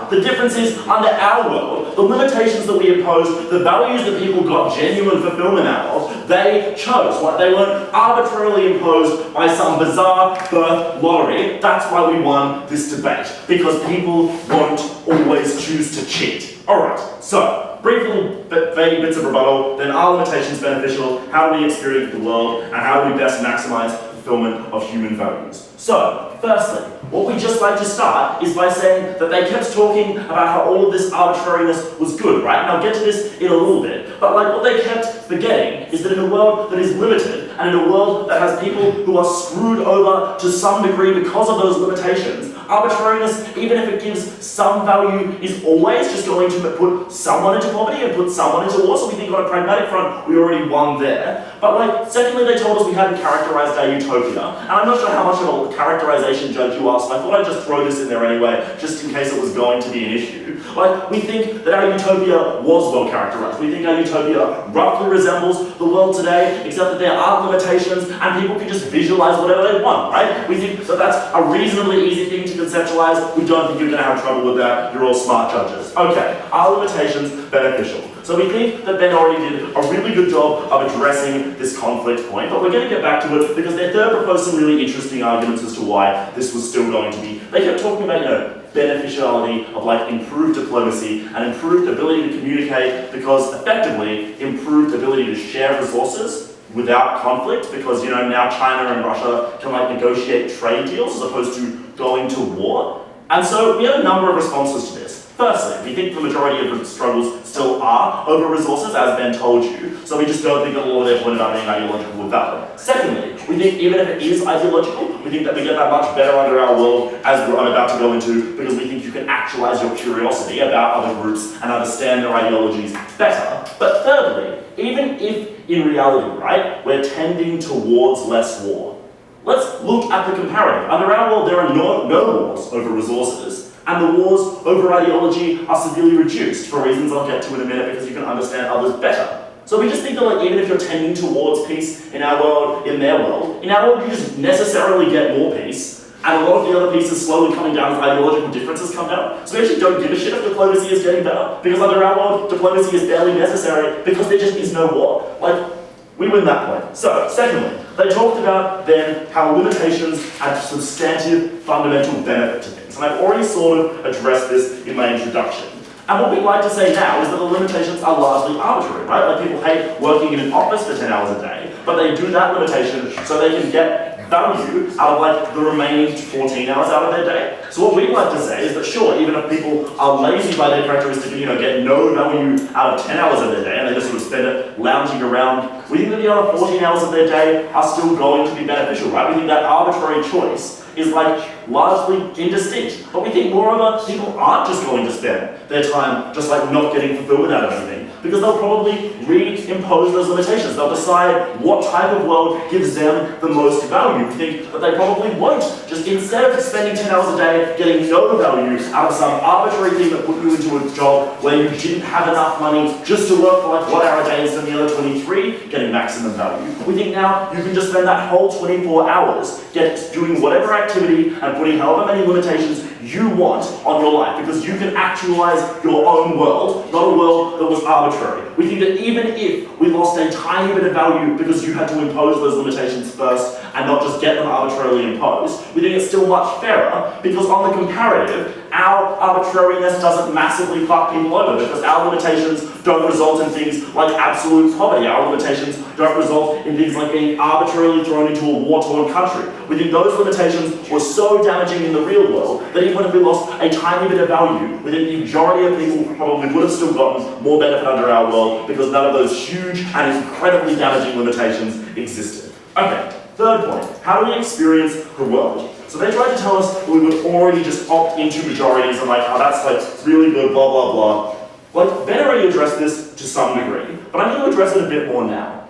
The difference is, under our world, the limitations that we impose, the values that people got genuine fulfillment out of, they chose. Like, they weren't arbitrarily imposed by some bizarre birth lottery. That's why we won this debate, because people won't always choose to cheat. Alright, so, brief little vague bits of rebuttal, then are limitations beneficial, how do we experience the world, and how do we best maximize fulfillment of human values? So, firstly, what we just like to start is by saying that they kept talking about how all of this arbitrariness was good, right? And I'll get to this in a little bit. But like, what they kept forgetting is that in a world that is limited, and in a world that has people who are screwed over to some degree because of those limitations, arbitrariness, even if it gives some value, is always just going to put someone into poverty and put someone into war. So we think on a pragmatic front, we already won there. But like, secondly, they told us we hadn't characterized our utopia. And I'm not sure how much of a characterization judge you are, so I thought I'd just throw this in there anyway, just in case it was going to be an issue. Like, we think that our utopia was well characterized. We think our utopia roughly resembles the world today, except that there are limitations and people can just visualize whatever they want, right? We think that that's a reasonably easy thing to conceptualize. We don't think you're going to have trouble with that. You're all smart judges. Okay, are limitations beneficial? So we think that Ben already did a really good job of addressing this conflict point, but we're going to get back to it because their third proposed some really interesting arguments as to why this was still going to be. They kept talking about, beneficiality of like improved diplomacy and improved ability to communicate, because effectively improved ability to share resources without conflict, because now China and Russia can like negotiate trade deals as opposed to going to war. And so we have a number of responses to this. Firstly, we think the majority of the struggles still are over resources, as Ben told you, so we just don't think that a lot of their point about being ideological were valid. Secondly, we think even if it is ideological, we think that we get that much better under our world, as I'm about to go into, because we think you can actualize your curiosity about other groups and understand their ideologies better. But thirdly, even if in reality, right, we're tending towards less war, let's look at the comparative. Under our world, there are no wars over resources, and the wars over ideology are severely reduced for reasons I'll get to in a minute, because you can understand others better. So we just think that like, even if you're tending towards peace in our world, in their world, in our world you just necessarily get more peace, and a lot of the other pieces slowly coming down as ideological differences come down. So we actually don't give a shit if diplomacy is getting better, because under our world, diplomacy is barely necessary because there just is no war. Like, we win that point. So, secondly, they talked about then how limitations add substantive fundamental benefit to things. And I've already sort of addressed this in my introduction. And what we'd like to say now is that the limitations are largely arbitrary, right? Like, people hate working in an office for 10 hours a day, but they do that limitation so they can get value out of like the remaining 14 hours out of their day. So what we'd like to say is that sure, even if people are lazy by their characteristic, get no value out of 10 hours of their day and they just sort of spend it lounging around, we think that the other 14 hours of their day are still going to be beneficial, right? We think that arbitrary choice is like largely indistinct. But we think moreover, people aren't just going to spend their time just like not getting fulfillment out of anything, because they'll probably reimpose those limitations. They'll decide what type of world gives them the most value. We think that they probably won't, just instead of spending 10 hours a day getting no value out of some arbitrary thing that put you into a job where you didn't have enough money just to work for like 1 hour a day instead of the other 23 getting maximum value. We think now you can just spend that whole 24 hours doing whatever activity and putting however many limitations you want on your life, because you can actualize your own world, not a world that was arbitrary. We think that even if we lost a tiny bit of value because you had to impose those limitations first and not just get them arbitrarily imposed, we think it's still much fairer, because on the comparative, our arbitrariness doesn't massively fuck people over, because our limitations don't result in things like absolute poverty. Our limitations don't result in things like being arbitrarily thrown into a war-torn country. We think those limitations were so damaging in the real world that even if we lost a tiny bit of value, we think the majority of people probably would have still gotten more benefit under our world, because none of those huge and incredibly damaging limitations existed. Okay, third point, how do we experience the world? So they tried to tell us that we would already just opt into majorities and like how that's like really good, blah, blah, blah. Like, Ben already addressed this to some degree, but I'm going to address it a bit more now.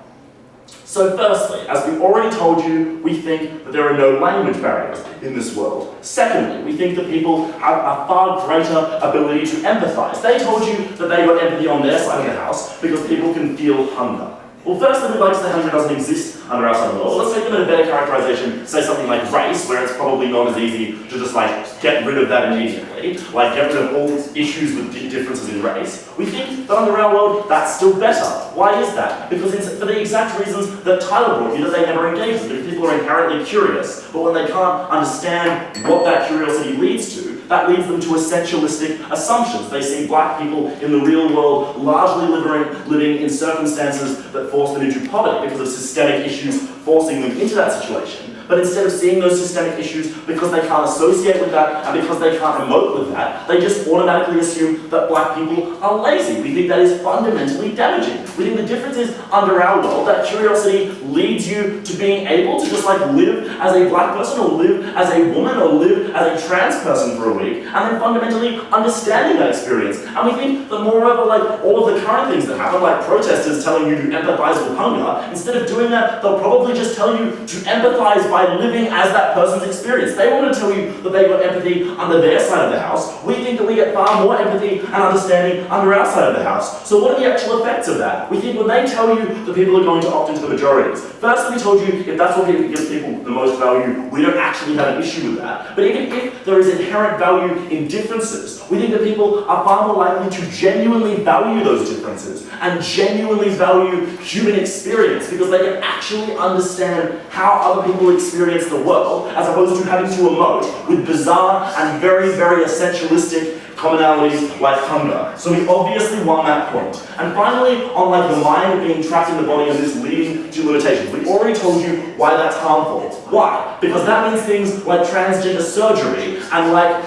So firstly, as we already told you, we think that there are no language barriers in this world. Secondly, we think that people have a far greater ability to empathize. They told you that they got empathy on their side of the house because people can feel hunger. Well, firstly, we'd like to say hunger doesn't exist under our side of the world. Let's make them in a better characterization, say something like race, where it's probably not as easy to just like get rid of that immediately, like get rid of all issues with differences in race. We think that under our world, that's still better. Why is that? Because it's for the exact reasons that Tyler brought you, that they never engage with. Because people are inherently curious, but when they can't understand what that curiosity leads to, that leads them to essentialistic assumptions. They see black people in the real world largely living in circumstances that force them into poverty because of systemic issues forcing them into that situation. But instead of seeing those systemic issues because they can't associate with that and because they can't emote with that, they just automatically assume that black people are lazy. We think that is fundamentally damaging. We think the difference is under our world, that curiosity leads you to being able to just like live as a black person or live as a woman or live as a trans person for a week and then fundamentally understanding that experience. And we think that moreover, like all of the current things that happen, like protesters telling you to empathize with hunger, instead of doing that, they'll probably just tell you to empathize by living as that person's experience. They want to tell you that they got empathy under their side of the house. We think that we get far more empathy and understanding under our side of the house. So what are the actual effects of that? We think when they tell you that people are going to opt into the majorities, firstly we told you if that's what gives people the most value, we don't actually have an issue with that. But even if there is inherent value in differences, we think that people are far more likely to genuinely value those differences and genuinely value human experience because they can actually understand how other people experience the world as opposed to having to emote with bizarre and very, very essentialistic commonalities like hunger. So we obviously won that point. And finally, on like the mind being trapped in the body and this leading to limitations, we already told you why that's harmful. Why? Because that means things like transgender surgery and like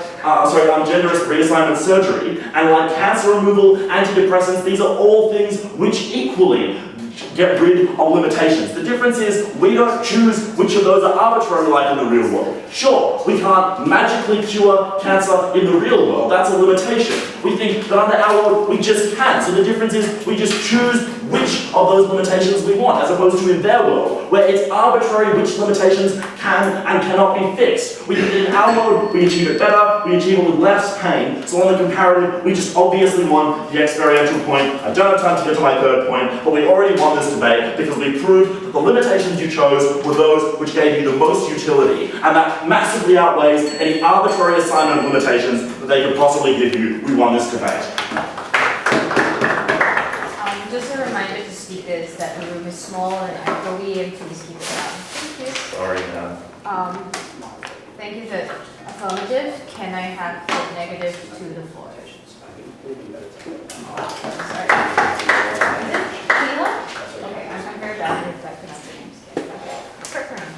gender reassignment surgery and like cancer removal, antidepressants. These are all things which equally get rid of limitations. The difference is we don't choose which of those are arbitrary like in the real world. Sure, we can't magically cure cancer in the real world. That's a limitation. We think that under our world we just can. So the difference is we just choose which of those limitations we want, as opposed to in their world, where it's arbitrary which limitations can and cannot be fixed. We think that in our world we achieve it better, we achieve it with less pain. So on the comparative, we just obviously won the experiential point. I don't have time to get to my third point, but we already won this debate because we proved that the limitations you chose were those which gave you the most utility, and that massively outweighs any arbitrary assignment of limitations that they could possibly give you. We won this debate. Just a reminder to speakers that the room is small and for we and please keep it down. Thank you. Sorry, Thank you for affirmative. Can I have the negative to the floor? Sorry. Is it Keela? Okay, I'm very bad with like pronouncing names. Okay. Quick round.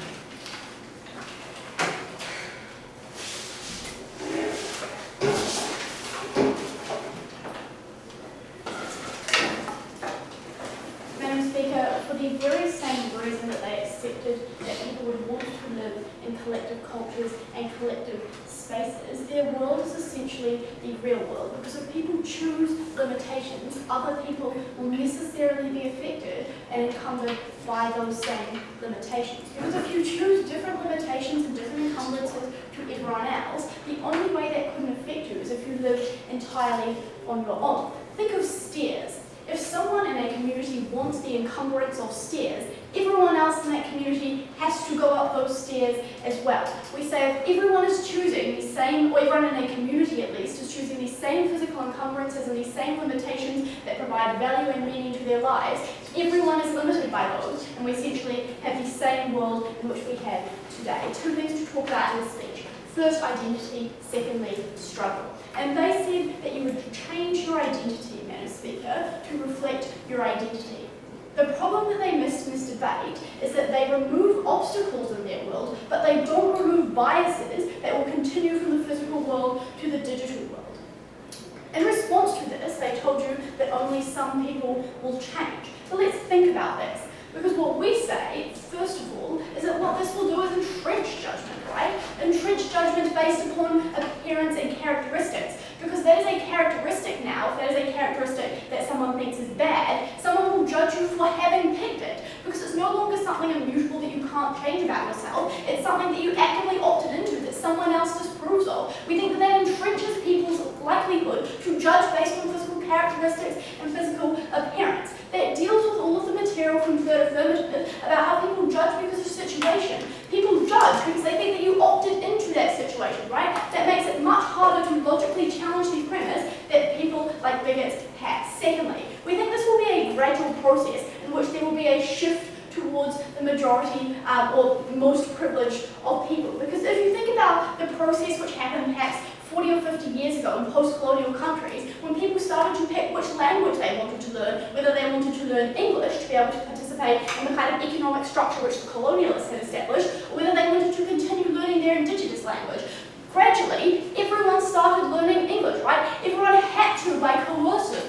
Madam Speaker, for the very same reason that they accepted that people would want to live in collective cultures and collective spaces, their world is essentially the real world. Because if people choose limitations, other people will necessarily be affected and encumbered by those same limitations. Because if you choose different limitations and different encumbrances to everyone else, the only way that couldn't affect you is if you lived entirely on your own. Think of stairs. If someone in a community wants the encumbrance of stairs, everyone else in that community has to go up those stairs as well. We say if everyone is choosing the same, or everyone in a community at least, is choosing these same physical encumbrances and these same limitations that provide value and meaning to their lives, everyone is limited by those, and we essentially have the same world in which we have today. Two things to talk about in this speech. First, identity. Secondly, struggle. And they said that you would change your identity, Madam Speaker, to reflect your identity. The problem that they missed in this debate is that they remove obstacles in their world, but they don't remove biases that will continue from the physical world to the digital world. In response to this, they told you that only some people will change. But let's think about this. Because what we say, first of all, is that what this will do is entrench judgment, right? Entrench judgment based upon appearance and characteristics. Because that is a characteristic now, if that is a characteristic that someone thinks is bad, someone will judge you for having picked it. Because it's no longer something immutable that you can't change about yourself, it's something that you actively opted into, that someone else disapproves of. We think that that entrenches people's likelihood to judge based on physical characteristics and physical appearance. That deals with all of the material from third affirmative about how people judge like bigots have. Secondly, we think this will be a gradual process in which there will be a shift towards the majority or most privileged of people. Because if you think about the process which happened perhaps 40 or 50 years ago in post-colonial countries, when people started to pick which language they wanted to learn, whether they wanted to learn English to be able to participate in the kind of economic structure which the colonialists had established, or whether they wanted to continue learning their indigenous language. Gradually, everyone started learning English, right? Everyone had to, by coercion,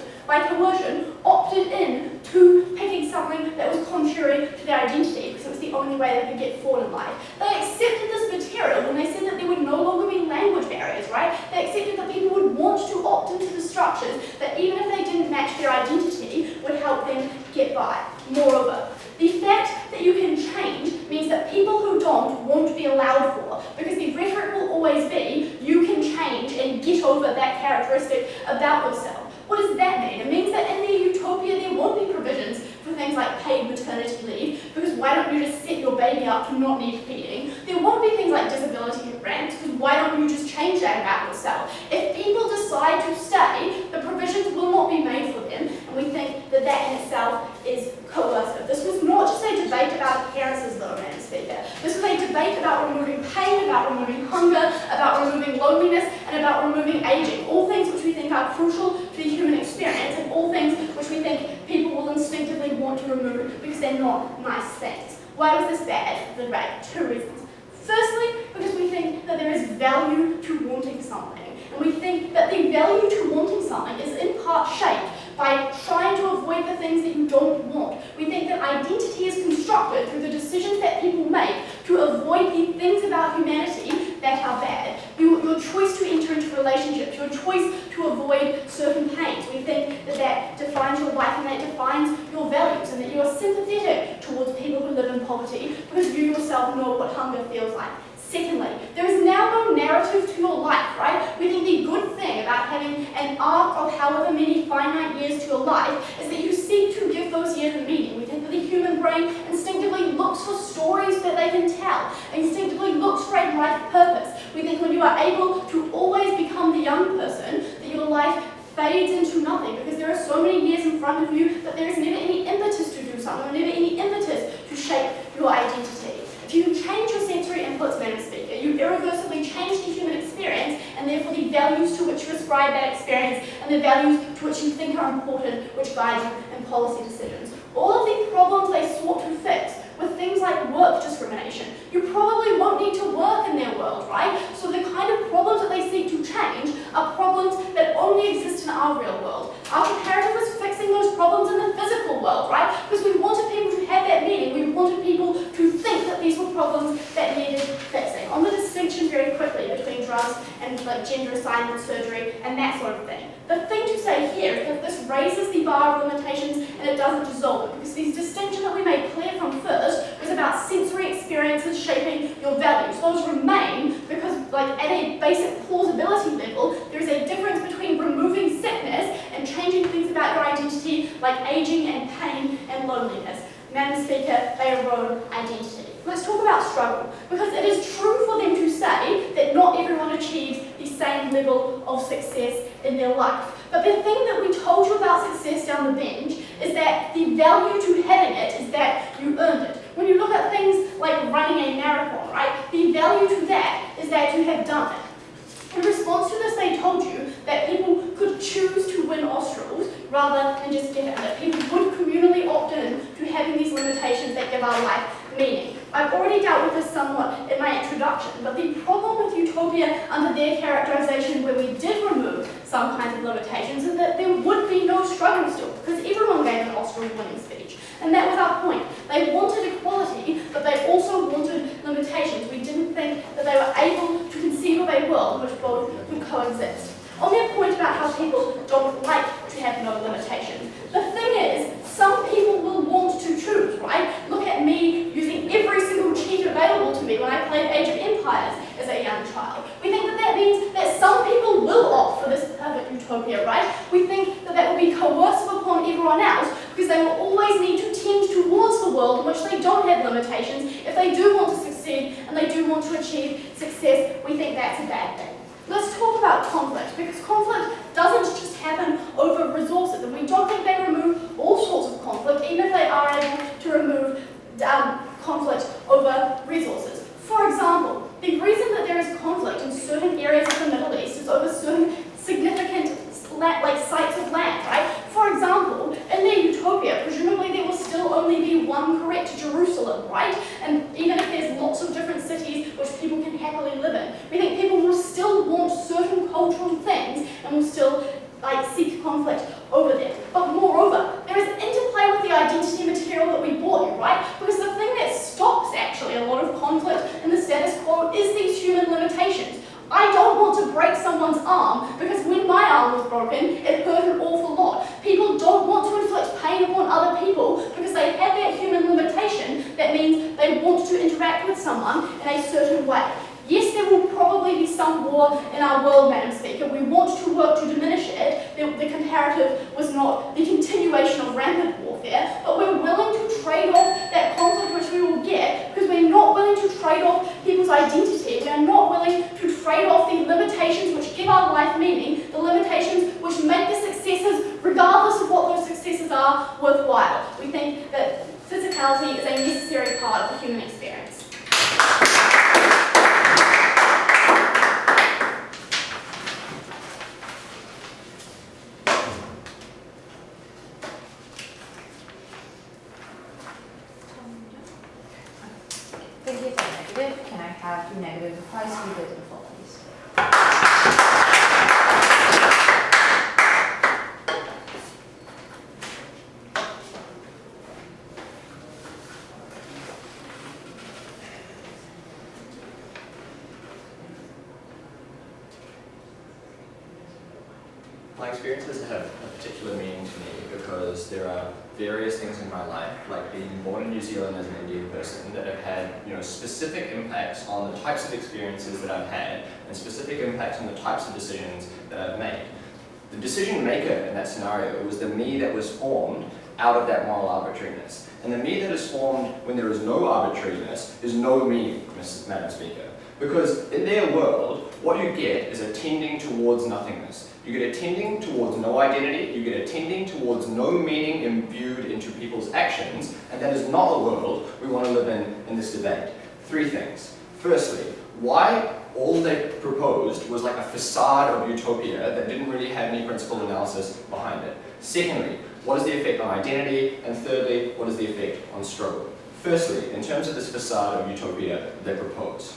opted in to picking something that was contrary to their identity, because it was the only way they could get forward in life. They accepted this material when they said that there would no longer be language barriers, right? They accepted that people would want to opt into the structures that even if they didn't match their identity, would help them get by. Moreover, the fact that you can change means that people who don't won't be allowed for, because the rhetoric will always be, you can change and get over that characteristic about yourself. What does that mean? It means that in the utopia there won't be provisions for things like paid maternity leave, because why don't you just set your baby up to not need feeding? There won't be things like disability grants, because why don't you just change that about yourself? If people decide to stay, the provisions will not be made for them, and we think that that in itself is coercive. This was not just a debate about appearances, though, Madam Speaker. This was a debate about removing pain, about removing hunger, about removing loneliness, and about removing aging. All things which we think are crucial to the human experience, and all things which we think people will instinctively want to remove because they're not nice things. Why was this bad? The right, two reasons. Firstly, because we think that there is value to wanting something. And we think that the value to wanting something is in part shaped by trying to avoid the things that you don't want. We think that identity is constructed through the decisions that people make to avoid the things about humanity that are bad. Your choice to enter into relationships, your choice to avoid certain pains. We think that that defines your life and that defines your values, and that you are sympathetic towards people who live in poverty because you yourself know what hunger feels like. Secondly, there is now no narrative to your life, right? We think the good thing about having an arc of however many finite years to your life is that you seek to give those years a meaning. We think that the human brain instinctively looks for stories that they can tell, instinctively looks for a life purpose. We think when you are able to always become the young person, that your life fades into nothing, because there are so many years in front of you that there is never any impetus to do something, or never any impetus to shape your identity. If you change your sensory inputs, Madam Speaker, you irreversibly change the human experience, and therefore the values to which you ascribe that experience, and the values to which you think are important, which guide you in policy decisions. All of the problems they sought to fix with things like work discrimination, you probably won't need to work in their world, right? So the kind of problems that they seek to change are problems that only exist in our real world. Our comparative was fixing those problems in the physical world, right? Because we wanted people to have that meaning. We wanted people to think that these were problems that needed fixing. On the distinction very quickly between drugs and like gender assignment surgery and that sort of thing. The thing to say here is that this raises the bar of limitations and it doesn't dissolve it, because the distinction that we made clear from first was about sensory experiences shaping your values. Those remain because, like, at a basic plausibility level, there is a difference between removing sickness and changing things about your identity, like aging and pain and loneliness. Madam Speaker, they erode identity. Let's talk about struggle, because it is true for them to say that not everyone achieves the same level of success in their life. But the thing that we told you about success down the bench is that the value to having it is that you earned it. When you look at things like running a marathon, right, the value to that is that you have done it. In response to this, they told you that people could choose to win Australs rather than just get it, that people would communally opt in to having these limitations that give our life meaning. I've already dealt with this somewhat in my introduction, but the problem with utopia under their characterization, where we did remove some kinds of limitations, is that there would be no struggle still, because everyone gave an Australs winning speech. And that was our point. They wanted equality, but they also wanted limitations. We didn't think that they were able to conceive of a world in which both could coexist. On their point about how people don't like to have no limitations, the thing is, some people will want to choose, right? Look at me using every single cheat available to me when I played Age of Empires as a young child. We think that that means that some people will opt for this perfect utopia, right? We think that that will be coercive upon everyone else, because they will always need to tend towards the world in which they don't have limitations if they do want to succeed and they do want to achieve success. We think that's a bad thing. Let's talk about conflict, because conflict doesn't just happen over seek conflict over them. But moreover, there is interplay with the identity material that we brought you, right? Because the thing that stops actually a lot of conflict in the status quo is these human limitations. I don't want to break someone's arm because when my arm was broken, it hurt an awful lot. People don't want to inflict pain upon other people because they have that human limitation that means they want to interact with someone in a certain way. Yes, there will probably be some war in our world, Madam Speaker. We want to work to diminish it. The comparative was not the continuation of rampant warfare, but we're willing to trade off that conflict which we will get because we're not willing to trade off people's identity. We are not willing to trade off the limitations which give our life meaning, the limitations which make the successes, regardless of what those successes are, worthwhile. We think that physicality is a necessary part of the human experience. Thank you for the negative. Can I have the negative replies to the default, please? My experiences have a particular meaning to me because there are various things in my life, like being born in New Zealand as an Indian person, that have had specific impacts on the types of experiences that I've had and specific impacts on the types of decisions that I've made. The decision maker in that scenario was the me that was formed out of that moral arbitrariness. And the me that is formed when there is no arbitrariness is no me, Madam Speaker. Because in their world, what you get is a tending towards nothingness. You get a tending towards no identity, you get a tending towards no meaning imbued into people's actions, and that is not the world we want to live in this debate. Three things. Firstly, why all they proposed was like a facade of utopia that didn't really have any principled analysis behind it. Secondly, what is the effect on identity? And thirdly, what is the effect on struggle? Firstly, in terms of this facade of utopia they proposed,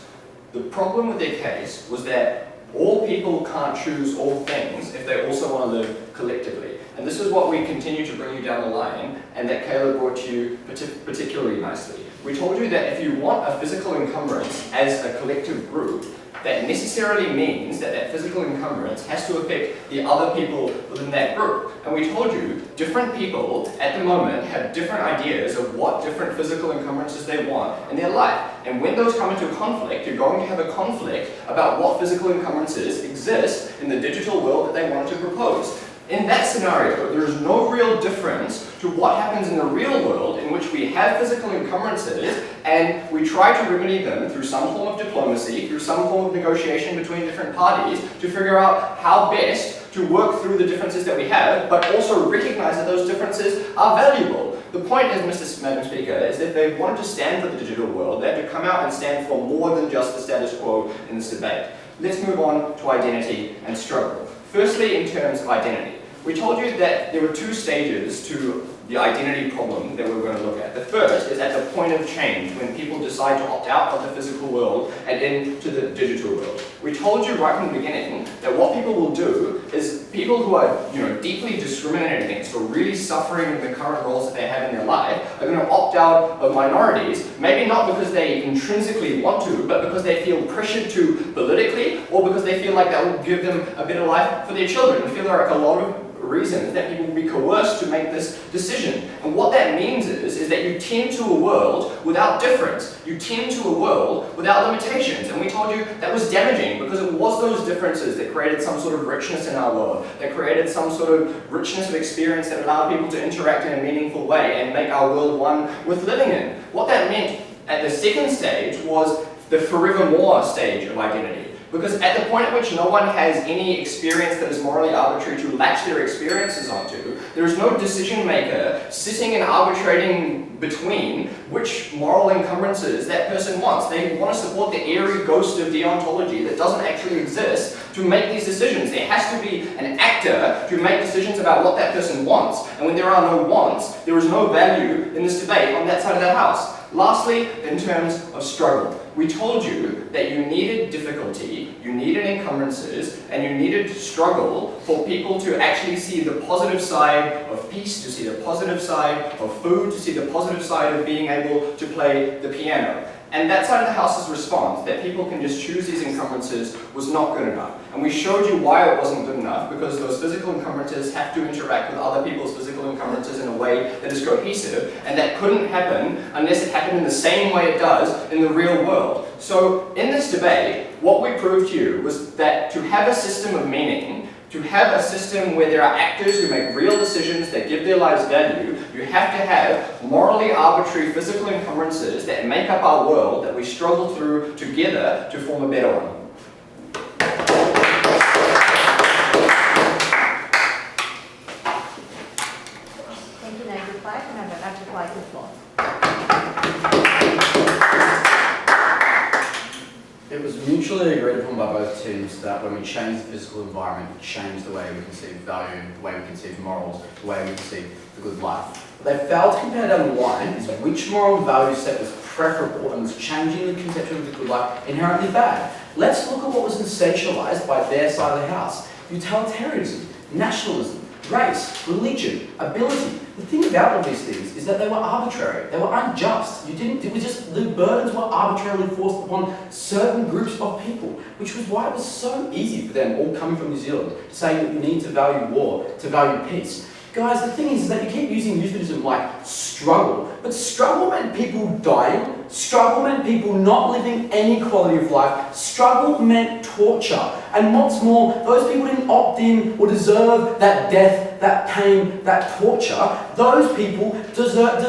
the problem with their case was that all people can't choose all things if they also want to live collectively. And this is what we continue to bring you down the line, and that Kayla brought to you particularly nicely. We told you that if you want a physical encumbrance as a collective group, that necessarily means that that physical encumbrance has to affect the other people within that group. And we told you, different people at the moment have different ideas of what different physical encumbrances they want in their life. And when those come into conflict, you're going to have a conflict about what physical encumbrances exist in the digital world that they want to propose. In that scenario, there is no real difference to what happens in the real world in which we have physical encumbrances and we try to remedy them through some form of diplomacy, through some form of negotiation between different parties to figure out how best to work through the differences that we have, but also recognize that those differences are valuable. The point is, Madam Speaker, is that they wanted to stand for the digital world. They had to come out and stand for more than just the status quo in this debate. Let's move on to identity and struggle. Firstly, in terms of identity, we told you that there were two stages to the identity problem that we were going to look at. The first is at the point of change, when people decide to opt out of the physical world and into the digital world. We told you right from the beginning that what people will do is people who are deeply discriminated against or really suffering in the current roles that they have in their life are going to opt out of minorities, maybe not because they intrinsically want to, but because they feel pressured to politically, or because they feel like that will give them a better life for their children. We feel like a lot of reasons that people will be coerced to make this decision. And what that means is that you tend to a world without difference. You tend to a world without limitations. And we told you that was damaging because it was those differences that created some sort of richness in our world, that created some sort of richness of experience that allowed people to interact in a meaningful way and make our world one worth living in. What that meant at the second stage was the forevermore stage of identity. Because at the point at which no one has any experience that is morally arbitrary to latch their experiences onto, there is no decision maker sitting and arbitrating between which moral encumbrances that person wants. They want to support the airy ghost of deontology that doesn't actually exist to make these decisions. There has to be an actor to make decisions about what that person wants. And when there are no wants, there is no value in this debate on that side of the house. Lastly, in terms of struggle. we told you that you needed difficulty, you needed encumbrances, and you needed struggle for people to actually see the positive side of peace, to see the positive side of food, to see the positive side of being able to play the piano. And that side of the house's response, that people can just choose these encumbrances, was not good enough. And we showed you why it wasn't good enough, because those physical encumbrances have to interact with other people's physical encumbrances in a way that is cohesive, and that couldn't happen unless it happened in the same way it does in the real world. So in this debate, what we proved to you was that to have a system of meaning, to have a system where there are actors who make real decisions that give their lives value, you have to have morally arbitrary physical encumbrances that make up our world that we struggle through together to form a better one. Thank you, Nate. Reply, and I'm going to reply to the floor. It was mutually agreed upon by both teams that when we change the physical environment, we change the way we conceive value, the way we conceive morals, the way we conceive the good life. What they failed to compare down the line is which moral value set was preferable and was changing the conception of the good life inherently bad. Let's look at what was essentialized by their side of the house. Utilitarianism, nationalism, race, religion, ability. The thing about all these things is that they were arbitrary, they were unjust. It was just, the burdens were arbitrarily forced upon certain groups of people, which was why it was so easy for them, all coming from New Zealand, to say that you need to value war, to value peace. Guys, the thing is that you keep using euphemism like struggle, but struggle meant people dying, struggle meant people not living any quality of life, struggle meant torture. And what's more, those people didn't opt in or deserve that death, that pain, that torture. Those people deserved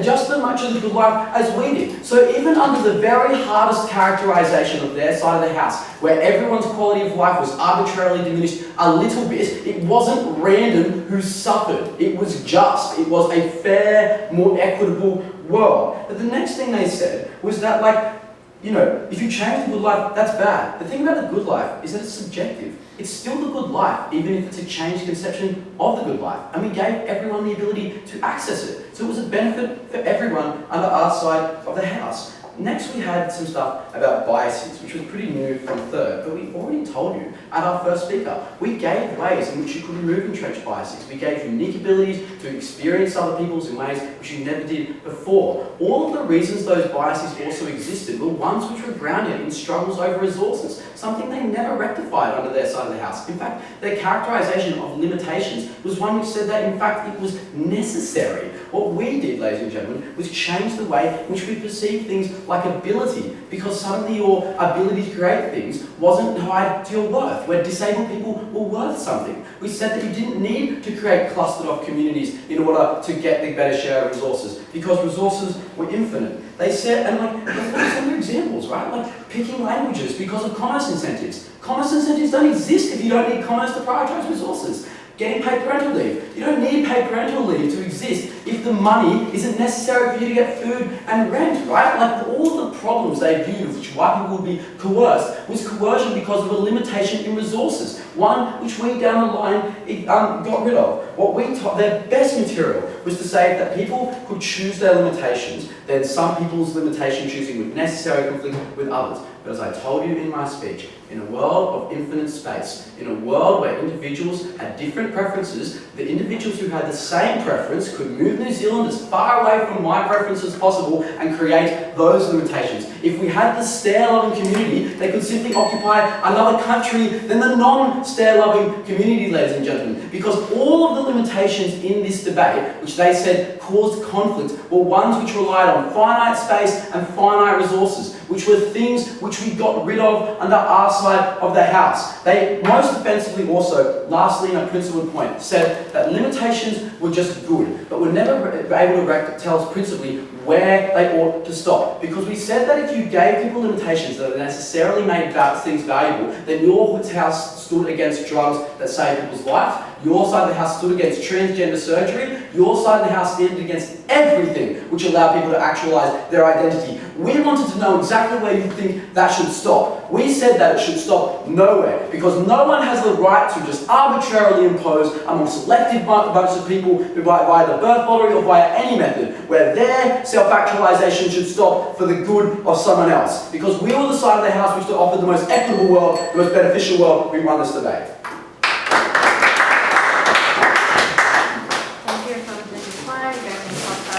just as much of the good life as we did. So even under the very hardest characterization of their side of the house, where everyone's quality of life was arbitrarily diminished a little bit, it wasn't random who suffered. It was just. It was a fair, more equitable world. But the next thing they said was that, like, you know, if you change the good life, that's bad. The thing about the good life is that it's subjective. It's still the good life, even if it's a changed conception of the good life. And we gave everyone the ability to access it. So it was a benefit for everyone under our side of the house. Next, we had some stuff about biases, which was pretty new from third, but we already told you at our first speaker. We gave ways in which you could remove entrenched biases. We gave unique abilities to experience other people's in ways which you never did before. All of the reasons those biases also existed were ones which were grounded in struggles over resources, something they never rectified under their side of the house. In fact, their characterization of limitations was one which said that, in fact, it was necessary. What we did, ladies and gentlemen, was change the way in which we perceive things like ability, because suddenly your ability to create things wasn't tied to your worth, where disabled people were worth something. We said that you didn't need to create clustered off communities in order to get the better share of resources, because resources were infinite. They said, and like, look at some of the examples, right? Like picking languages because of commerce incentives. Commerce incentives don't exist if you don't need commerce to prioritize resources. Getting paid parental leave. You don't need paid parental leave to exist if the money isn't necessary for you to get food and rent, right? Like all the problems they viewed of which white people would be coerced was coercion because of a limitation in resources. One which we down the line got rid of. What we taught, their best material was to say that people could choose their limitations, then some people's limitation choosing would necessarily conflict with others. But as I told you in my speech, in a world of infinite space, in a world where individuals had different preferences, the individuals who had the same preference could move New Zealand as far away from my preference as possible and create those limitations. If we had the stair-loving community, they could simply occupy another country than the non-stair-loving community, ladies and gentlemen, because all of the limitations in this debate, which they said caused conflict, were ones which relied on finite space and finite resources, which were things which we got rid of under our side of the house. They most offensively also, lastly in a principled point, said that limitations were just good, but were never able to tell us principally where they ought to stop. Because we said that if you gave people limitations that necessarily made things valuable, then your house stood against drugs that saved people's lives, Your side of the house stood against transgender surgery. Your side of the house stood against everything which allowed people to actualize their identity. We wanted to know exactly where you think that should stop. We said that it should stop nowhere, because no one has the right to just arbitrarily impose among selected bunch of people via the birth lottery or via any method, where their self-actualization should stop for the good of someone else. Because we were the side of the house which to offer the most equitable world, the most beneficial world. We won this debate.